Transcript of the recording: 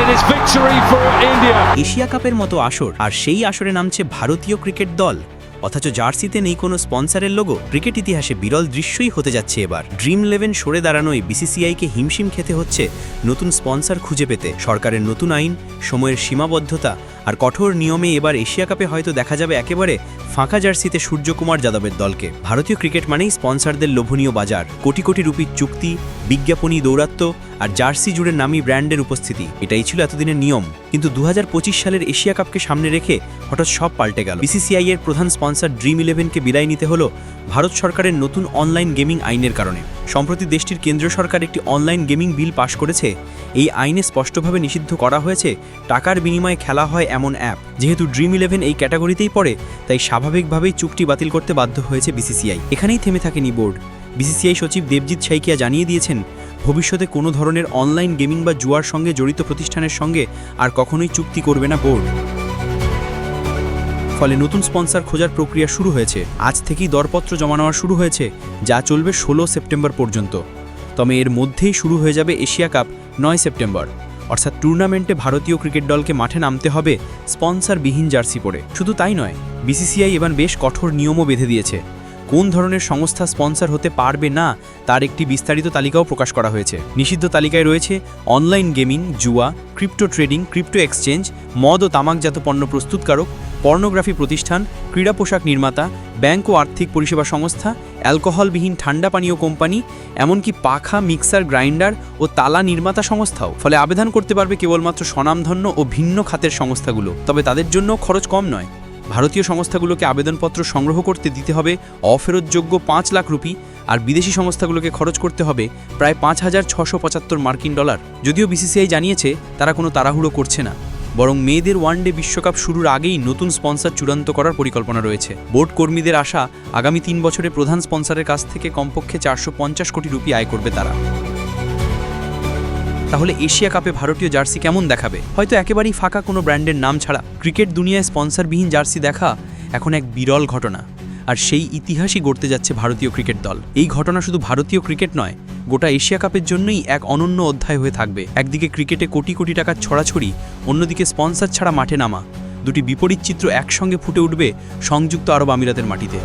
it is victory for India. Asia কাপের মতো আসর, আর সেই আসরে নামছে ভারতীয় ক্রিকেট দল, অথচ জার্সিতে নেই কোনো স্পন্সরের লোগো। ক্রিকেট ইতিহাসে বিরল দৃশ্যই হতে যাচ্ছে এবার। ড্রিম 11 সরে দাঁড়ানোয় বিসিসিআইকে হিমশিম খেতে হচ্ছে নতুন স্পন্সর খুঁজে পেতে। সরকারের নতুন আইন, সময়ের সীমাবদ্ধতা আর কঠোর নিয়মে এবার এশিয়া কাপে হয়তো দেখা যাবে একেবারে ফাঁকা জার্সিতে সূর্যকুমার যাদবের দলকে। ভারতীয় ক্রিকেট মানেই স্পন্সরদের লোভনীয় বাজার, কোটি কোটি রুপির চুক্তি, বিজ্ঞাপনী দৌরাত্ম্য আর জার্সি জুড়ে নামী ব্র্যান্ডের উপস্থিতি। এটাই ছিল এতদিনের নিয়ম, কিন্তু 2025 সালের এশিয়া কাপকে সামনে রেখে হঠাৎ সব পাল্টে গেল। বিসিসিআই এর প্রধান স্পন্সর ড্রিম 11কে বিদায় নিতে হলো ভারত সরকারের নতুন অনলাইন গেমিং আইনের কারণে। সম্প্রতি দেশটির কেন্দ্রীয় সরকার একটি অনলাইন গেমিং বিল পাশ করেছে। এই আইনে স্পষ্টভাবে নিষিদ্ধ করা হয়েছে টাকার বিনিময়ে খেলা হয় এমন অ্যাপ। যেহেতু ড্রিম 11 এই ক্যাটাগরিতেই পড়ে, তাই স্বাভাবিকভাবেই চুক্তি বাতিল করতে বাধ্য হয়েছে বিসিসিআই। এখানেই থেমে থাকেনি বোর্ড। বিসিসিআই সচিব দেবজিৎ সাইকিয়া জানিয়ে দিয়েছেন, ভবিষ্যতে কোনো ধরনের অনলাইন গেমিং বা জুয়ার সঙ্গে জড়িত প্রতিষ্ঠানের সঙ্গে আর কখনোই চুক্তি করবে না বোর্ড। ফলে নতুন স্পন্সর খোঁজার প্রক্রিয়া শুরু হয়েছে। আজ থেকেই দরপত্র জমা নেওয়া শুরু হয়েছে, যা চলবে 16 সেপ্টেম্বর পর্যন্ত। তবে এর মধ্যেই শুরু হয়ে যাবে এশিয়া কাপ 9 সেপ্টেম্বর। অর্থাৎ টুর্নামেন্টে ভারতীয় ক্রিকেট দলকে মাঠে নামতে হবে স্পন্সরবিহীন জার্সি পরে। শুধু তাই নয়, বিসিসিআই এবার বেশ কঠোর নিয়মও বেঁধে দিয়েছে। কোন ধরনের সংস্থা স্পন্সর হতে পারবে না তার একটি বিস্তারিত তালিকাও প্রকাশ করা হয়েছে। নিষিদ্ধ তালিকায় রয়েছে অনলাইন গেমিং, জুয়া, ক্রিপ্টো ট্রেডিং, ক্রিপ্টো এক্সচেঞ্জ, মদ ও তামাকজাত পণ্য প্রস্তুতকারক, পর্নোগ্রাফি প্রতিষ্ঠান, ক্রীড়া পোশাক নির্মাতা, ব্যাংক ও আর্থিক পরিষেবা সংস্থা, অ্যালকোহলবিহীন ঠান্ডা পানীয় কোম্পানি, এমনকি পাখা, মিক্সার গ্রাইন্ডার ও তালা নির্মাতা সংস্থাও। ফলে আবেদন করতে পারবে কেবলমাত্র স্বনামধন্য ও ভিন্ন খাতের সংস্থাগুলো। তবে তাদের জন্য খরচ কম নয়। ভারতীয় সংস্থাগুলোকে আবেদনপত্র সংগ্রহ করতে দিতে হবে অফেরতযোগ্য 5 লাখ রুপি, আর বিদেশি সংস্থাগুলোকে খরচ করতে হবে প্রায় 5,675 মার্কিন ডলার। যদিও বিসিসিআই জানিয়েছে তারা কোনো তাড়াহুড়ো করছে না, বরং মেয়েদের ওয়ানডে বিশ্বকাপ শুরুর আগেই নতুন স্পন্সর চূড়ান্ত করার পরিকল্পনা রয়েছে। বোর্ড কর্মীদের আশা, আগামী 3 বছরে প্রধান স্পন্সরের কাছ থেকে কমপক্ষে 450 কোটি রুপি আয় করবে তারা। তাহলে এশিয়া কাপে ভারতীয় জার্সি কেমন দেখাবে? হয়তো একেবারেই ফাঁকা কোনো ব্র্যান্ডের নাম ছাড়া। ক্রিকেট দুনিয়ায় স্পন্সরবিহীন জার্সি দেখা এখন এক বিরল ঘটনা, আর সেই ইতিহাসই গড়তে যাচ্ছে ভারতীয় ক্রিকেট দল। এই ঘটনা শুধু ভারতীয় ক্রিকেট নয়, গোটা এশিয়া কাপের জন্যই এক অনন্য অধ্যায় হয়ে থাকবে। একদিকে ক্রিকেটে কোটি কোটি টাকার ছড়াছড়ি, অন্যদিকে স্পন্সর ছাড়া মাঠে নামা। দুটি বিপরীত চিত্র একসঙ্গে ফুটে উঠবে সংযুক্ত আরব আমিরাতের মাটিতে।